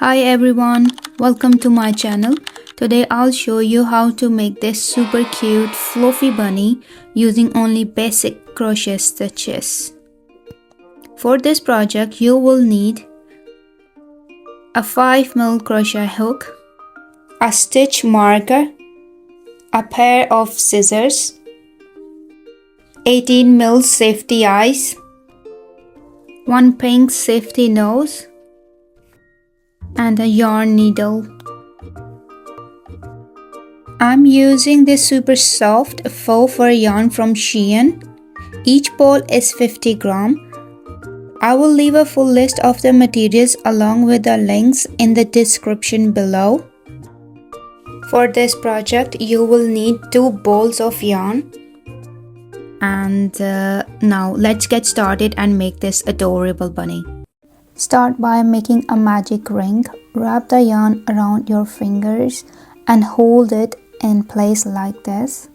Hi everyone, welcome to my channel. Today I'll show you how to make this super cute fluffy bunny using only basic crochet stitches. For this project you will need a 5mm crochet hook, a stitch marker, a pair of scissors, 18mm safety eyes, one pink safety nose, and a yarn needle. I'm using this super soft faux fur yarn from Shein. Each ball is 50 grams. I will leave a full list of the materials along with the links in the description below. For this project you will need 2 balls of yarn. And now let's get started and make this adorable bunny. Start by making a magic ring. Wrap the yarn around your fingers and hold it in place like this.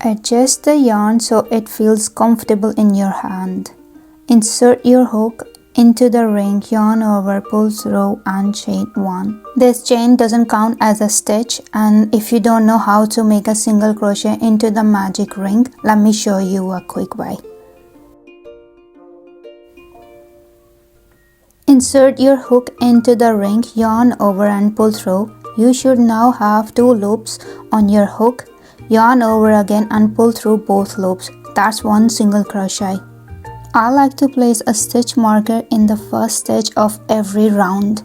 Adjust the yarn so it feels comfortable in your hand. Insert your hook into the ring, yarn over, pull through and chain 1. This chain doesn't count as a stitch, and if you don't know how to make a single crochet into the magic ring, let me show you a quick way. Insert your hook into the ring, yarn over and pull through. You should now have 2 loops on your hook. Yarn over again and pull through both loops. That's 1 single crochet. I like to place a stitch marker in the first stitch of every round.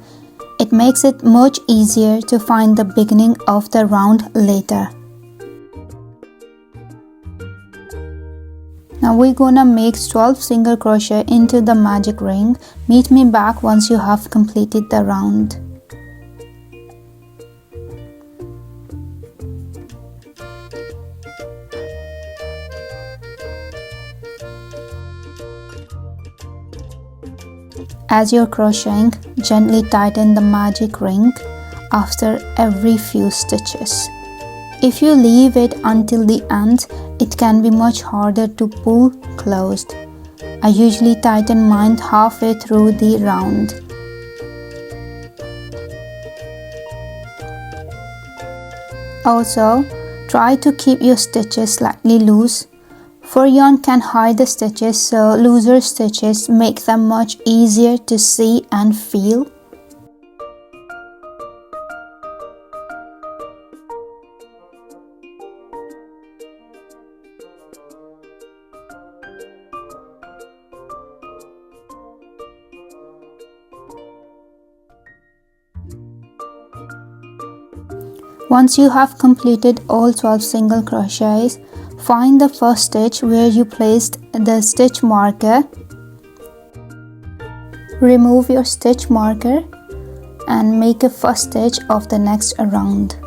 It makes it much easier to find the beginning of the round later. Now we're gonna make 12 single crochet into the magic ring. Meet me back once you have completed the round. As you're crocheting, gently tighten the magic ring after every few stitches. If you leave it until the end, it can be much harder to pull closed. I usually tighten mine halfway through the round. Also, try to keep your stitches slightly loose. Fur yarn can hide the stitches, so looser stitches make them much easier to see and feel. Once you have completed all 12 single crochets, find the first stitch where you placed the stitch marker. Remove your stitch marker and make a first stitch of the next round.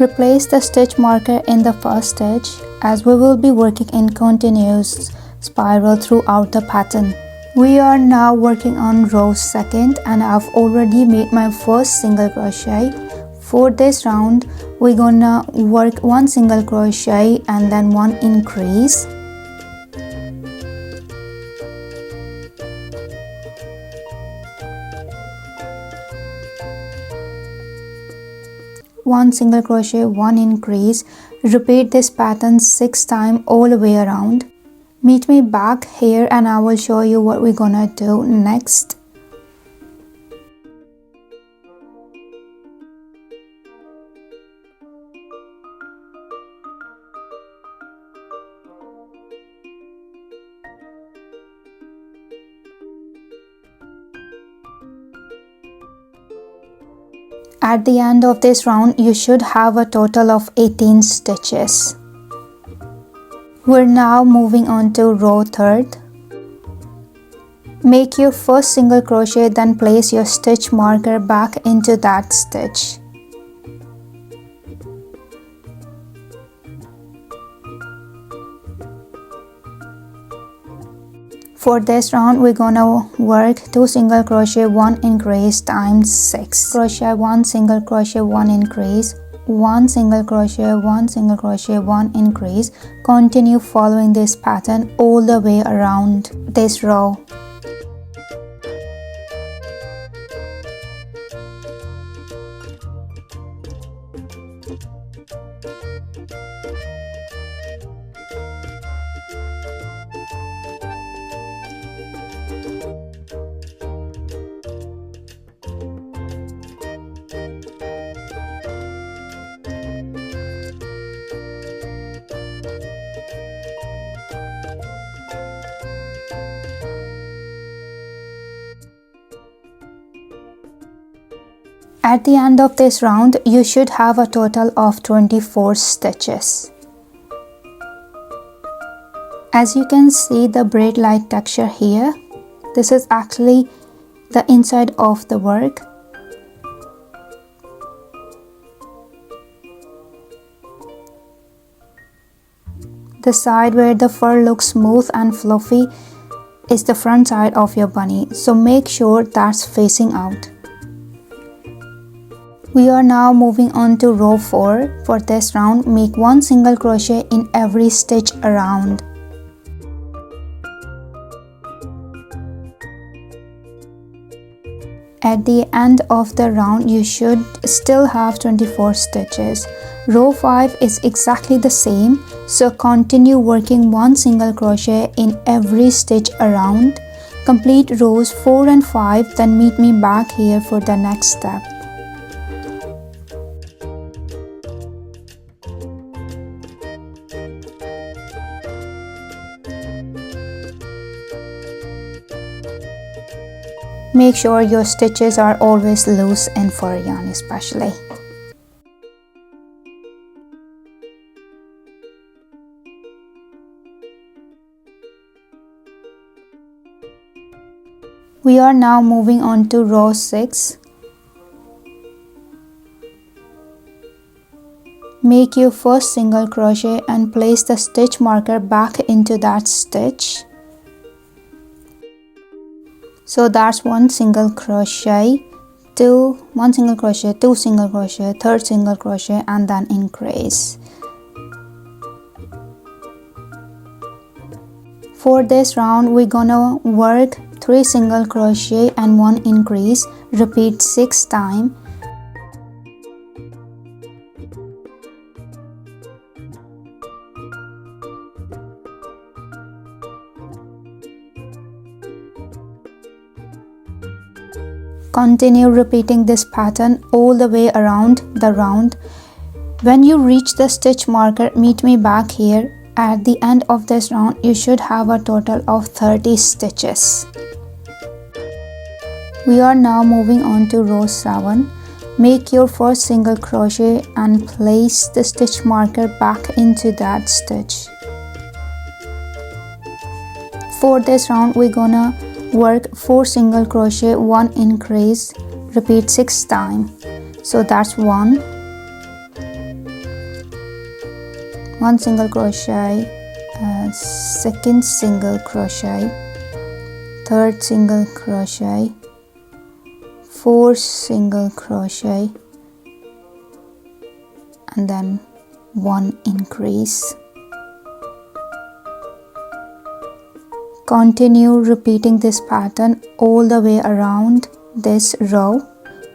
Replace the stitch marker in the first stitch, as we will be working in continuous spiral throughout the pattern. We are now working on row 2nd and I've already made my first single crochet. For this round we're gonna work 1 single crochet and then 1 increase. One single crochet, 1 increase. Repeat this pattern 6 times all the way around. Meet me back here and I will show you what we're gonna do next. At the end of this round, you should have a total of 18 stitches. We're now moving on to row 3rd. Make your first single crochet, then place your stitch marker back into that stitch. For this round we're gonna work 2 single crochet, 1 increase times 6. Crochet 1 single crochet, 1 increase, 1 single crochet, 1 single crochet, 1 increase. Continue following this pattern all the way around this row. At the end of this round, you should have a total of 24 stitches. As you can see the braid-like texture here, this is actually the inside of the work. The side where the fur looks smooth and fluffy is the front side of your bunny, so make sure that's facing out. We are now moving on to row 4. For this round, make 1 single crochet in every stitch around. At the end of the round, you should still have 24 stitches. Row 5 is exactly the same, so continue working 1 single crochet in every stitch around. Complete rows 4 and 5, then meet me back here for the next step. Make sure your stitches are always loose in fur yarn especially. We are now moving on to row 6. Make your first single crochet and place the stitch marker back into that stitch. So that's 1 single crochet, 1 single crochet, 2 single crochet, 3rd single crochet, and then increase. For this round, we're gonna work 3 single crochet and 1 increase. Repeat 6 times. Continue repeating this pattern all the way around the round. When you reach the stitch marker, meet me back here. At the end of this round, you should have a total of 30 stitches. We are now moving on to row 7. Make your first single crochet and place the stitch marker back into that stitch. For this round, we're gonna work 4 single crochet, 1 increase. Repeat 6 times. So that's 1 single crochet, 2nd single crochet, 3rd single crochet, 4th single crochet, and then 1 increase. Continue repeating this pattern all the way around this row.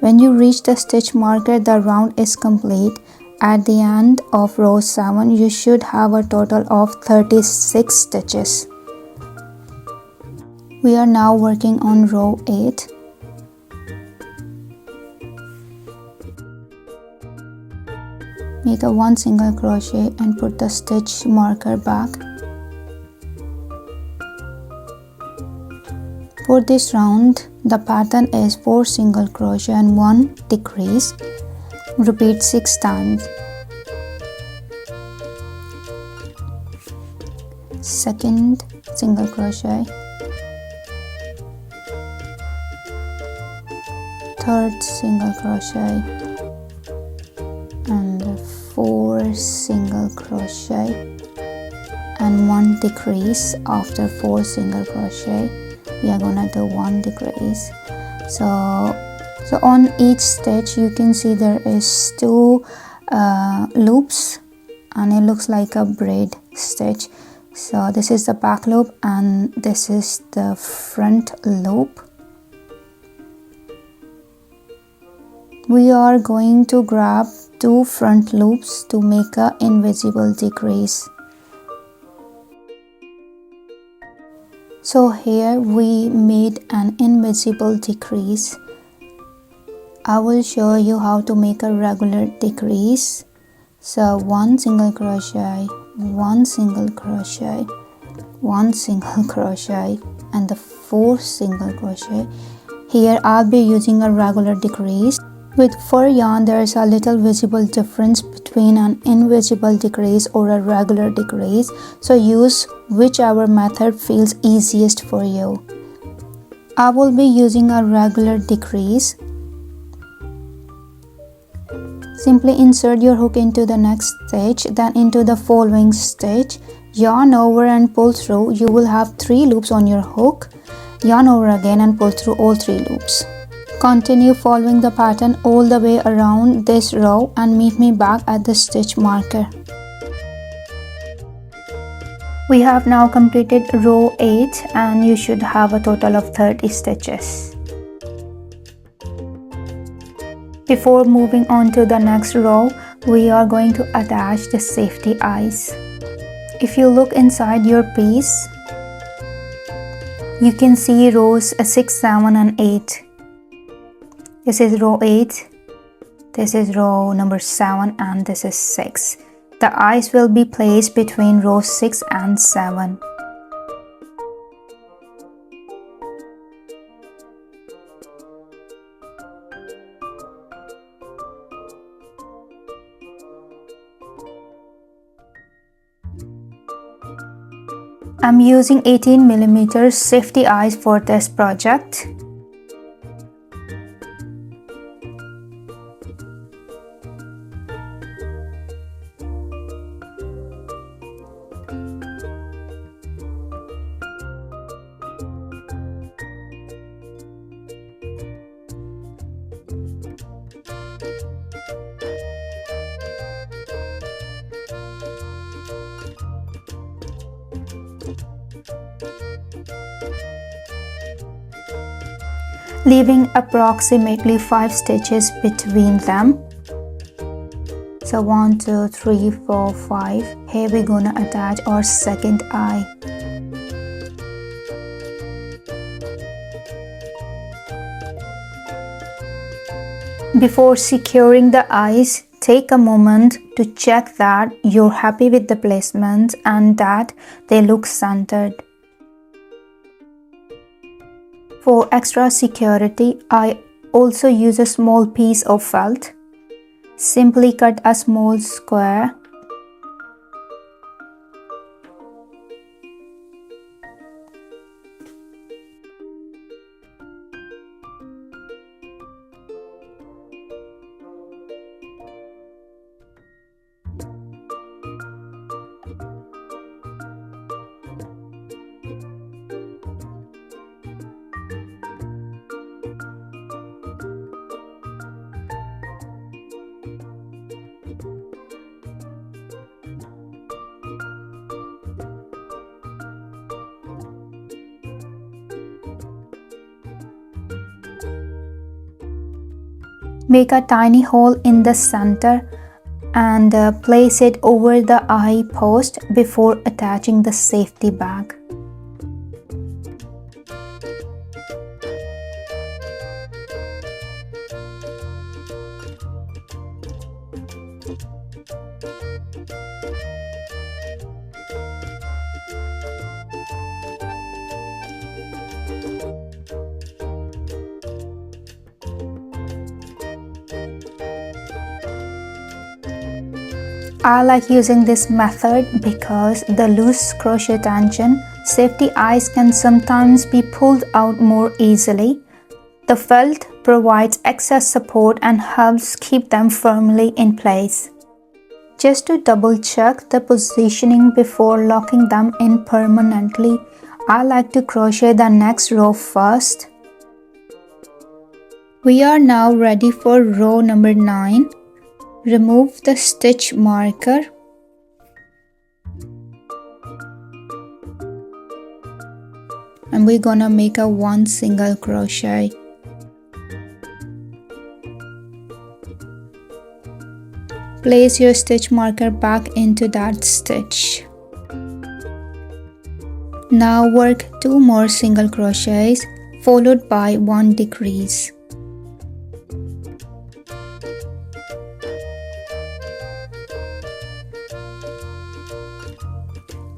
When you reach the stitch marker, the round is complete. At the end of row 7, you should have a total of 36 stitches. We are now working on row 8. Make a 1 single crochet and put the stitch marker back. For this round, the pattern is 4 single crochet and 1 decrease. Repeat 6 times. 2nd single crochet, 3rd single crochet, and 4 single crochet, and 1 decrease. After 4 single crochet, we are gonna do 1 decrease. So on each stitch you can see there is 2 loops, and it looks like a braid stitch. So this is the back loop and this is the front loop. We are going to grab 2 front loops to make an invisible decrease. So here we made an invisible decrease. I will show you how to make a regular decrease. So 1 single crochet, 1 single crochet, 1 single crochet, and the 4th single crochet. Here I'll be using a regular decrease. With fur yarn, there is a little visible difference between an invisible decrease or a regular decrease, so use whichever method feels easiest for you. I will be using a regular decrease. Simply insert your hook into the next stitch, then into the following stitch, yarn over and pull through. You will have 3 loops on your hook. Yarn over again and pull through all 3 loops. Continue following the pattern all the way around this row and meet me back at the stitch marker. We have now completed row 8 and you should have a total of 30 stitches. Before moving on to the next row, we are going to attach the safety eyes. If you look inside your piece, you can see rows 6, 7 and 8. This is row 8, this is row number 7 and this is 6. The eyes will be placed between row 6 and 7. I'm using 18mm safety eyes for this project. Leaving approximately 5 stitches between them. So 1, 2, 3, 4, 5. Here we're gonna attach our second eye. Before securing the eyes, take a moment to check that you're happy with the placement and that they look centered. For extra security, I also use a small piece of felt. Simply cut a small square. Make a tiny hole in the center and place it over the eye post before attaching the safety bag. I like using this method because the loose crochet tension safety eyes can sometimes be pulled out more easily. The felt provides excess support and helps keep them firmly in place. Just to double check the positioning before locking them in permanently, I like to crochet the next row first. We are now ready for row number 9. Remove the stitch marker. And we're gonna make a 1 single crochet. Place your stitch marker back into that stitch. Now work 2 more single crochets followed by 1 decrease.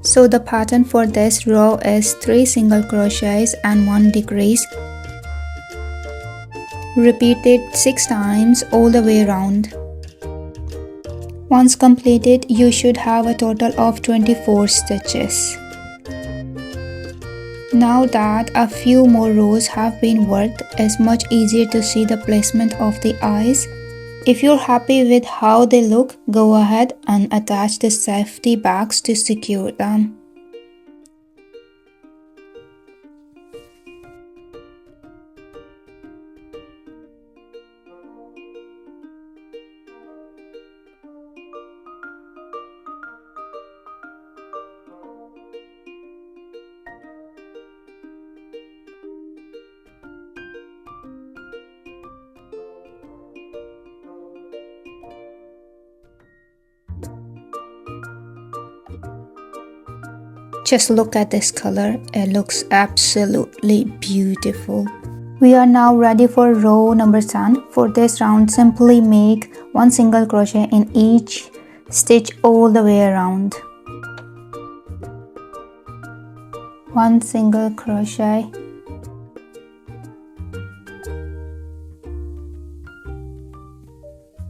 So the pattern for this row is 3 single crochets and 1 decrease. Repeat it 6 times all the way around. Once completed, you should have a total of 24 stitches. Now that a few more rows have been worked, it's much easier to see the placement of the eyes. If you're happy with how they look, go ahead and attach the safety bags to secure them. Just look at this color, it looks absolutely beautiful. We are now ready for row number 10. For this round, simply make 1 single crochet in each stitch all the way around. 1 single crochet.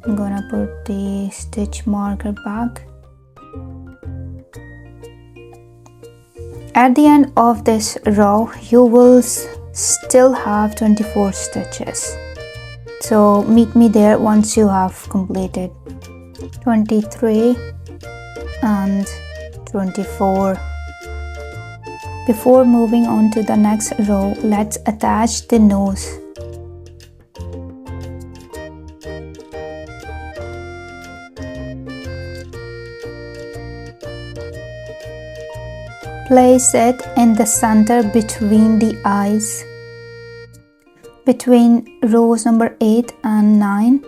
I'm gonna put the stitch marker back. At the end of this row, you will still have 24 stitches. So meet me there once you have completed 23 and 24. Before moving on to the next row, let's attach the nose. Place it in the center between the eyes. Between rows number 8 and 9.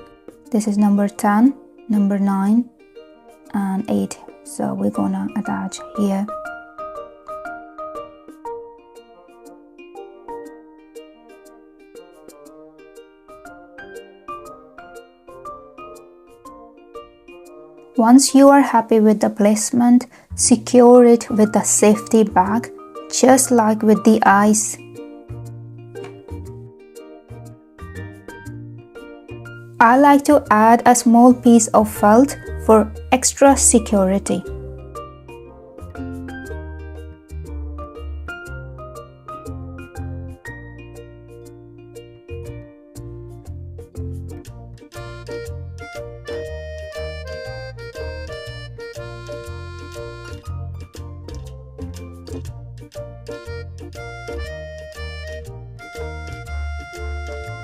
This is number 10, number 9 and 8. So we're gonna attach here. Once you are happy with the placement, secure it with a safety bag, just like with the eyes. I like to add a small piece of felt for extra security.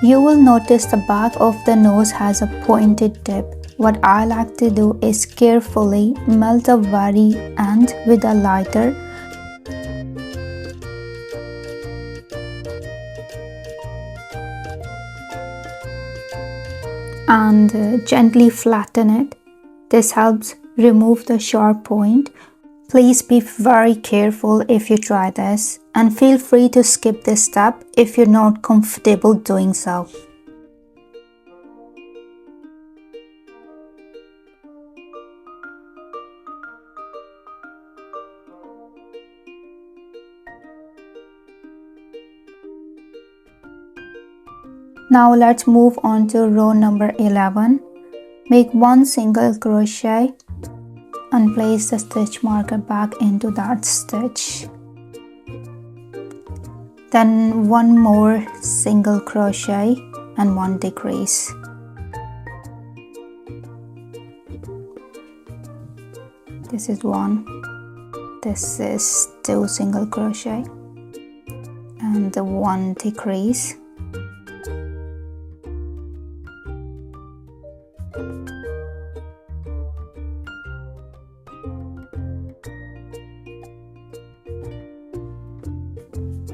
You will notice the back of the nose has a pointed tip. What I like to do is carefully melt the very end with a lighter. And gently flatten it. This helps remove the sharp point. Please be very careful if you try this, and feel free to skip this step if you're not comfortable doing so. Now let's move on to row number 11. Make 1 single crochet and place the stitch marker back into that stitch. Then 1 more single crochet and 1 decrease. This is 1. This is 2 single crochet and 1 decrease.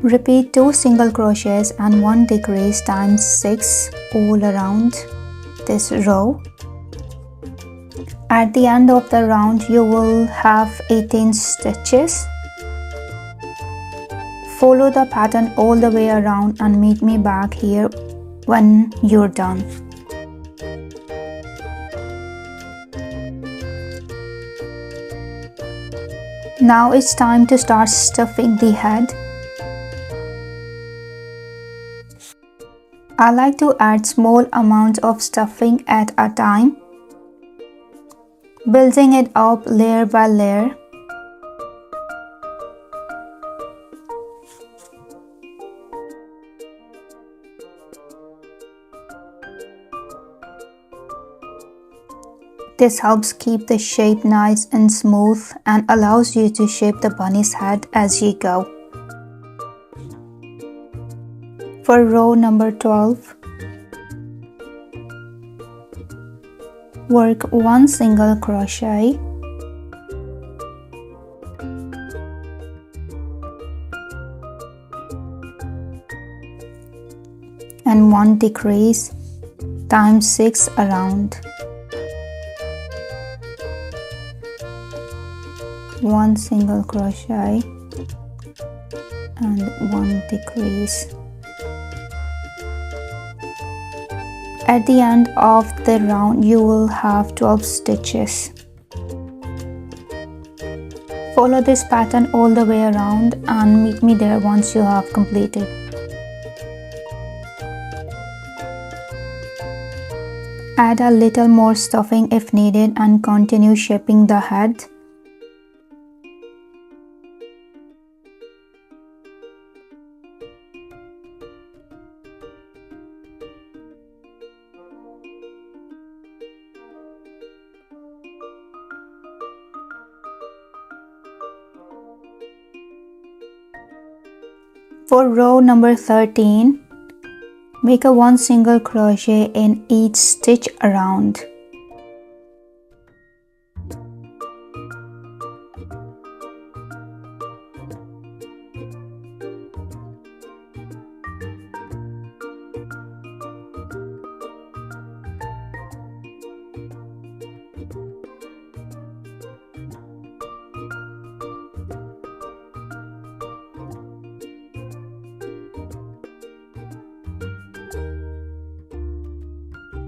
Repeat 2 single crochets and 1 decrease times 6 all around this row. At the end of the round, you will have 18 stitches. Follow the pattern all the way around and meet me back here when you're done. Now it's time to start stuffing the head. I like to add small amounts of stuffing at a time, building it up layer by layer. This helps keep the shape nice and smooth and allows you to shape the bunny's head as you go. For row number 12, work 1 single crochet, and 1 decrease times 6 around. 1 single crochet and 1 decrease. At the end of the round, you will have 12 stitches. Follow this pattern all the way around and meet me there once you have completed. Add a little more stuffing if needed and continue shaping the head. For row number 13, make a 1 single crochet in each stitch around.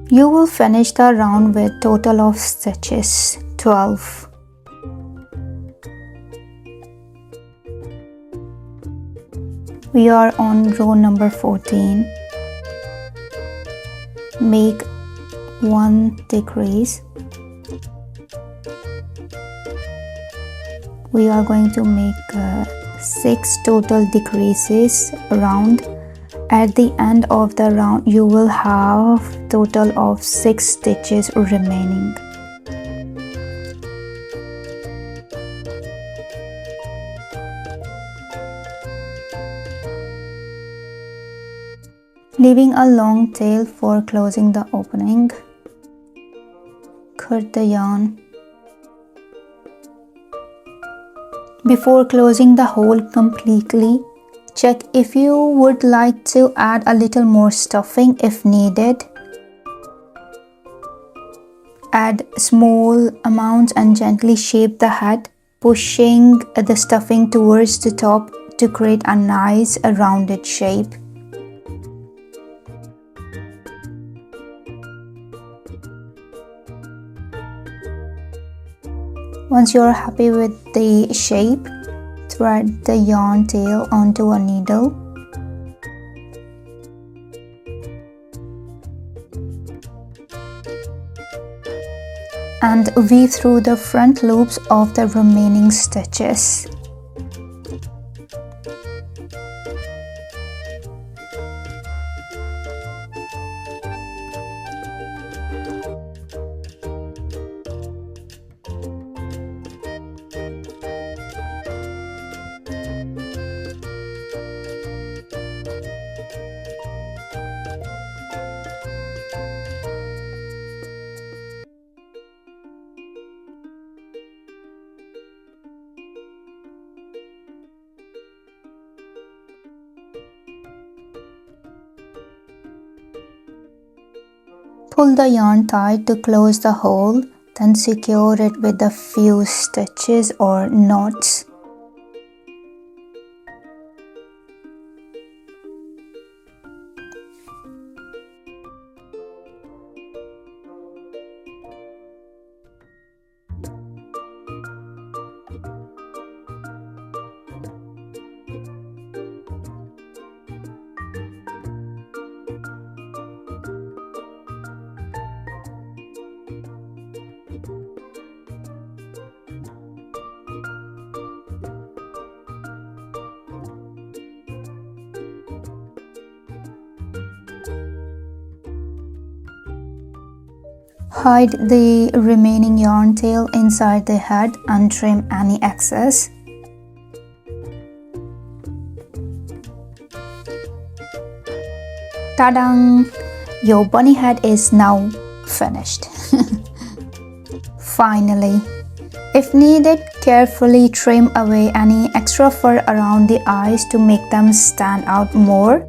You will finish the round with total of stitches 12. We are on row number 14. Make 1 decrease. We are going to make 6 total decreases around. At the end of the round, you will have total of 6 stitches remaining. Leaving a long tail for closing the opening. Cut the yarn. Before closing the hole completely, check if you would like to add a little more stuffing if needed. Add small amounts and gently shape the head, pushing the stuffing towards the top to create a nice rounded shape. Once you are happy with the shape, thread the yarn tail onto a needle. And weave through the front loops of the remaining stitches. pull the yarn tight to close the hole, then secure it with a few stitches or knots. Hide the remaining yarn tail inside the head and trim any excess. Ta-da! Your bunny head is now finished. Finally, if needed, carefully trim away any extra fur around the eyes to make them stand out more.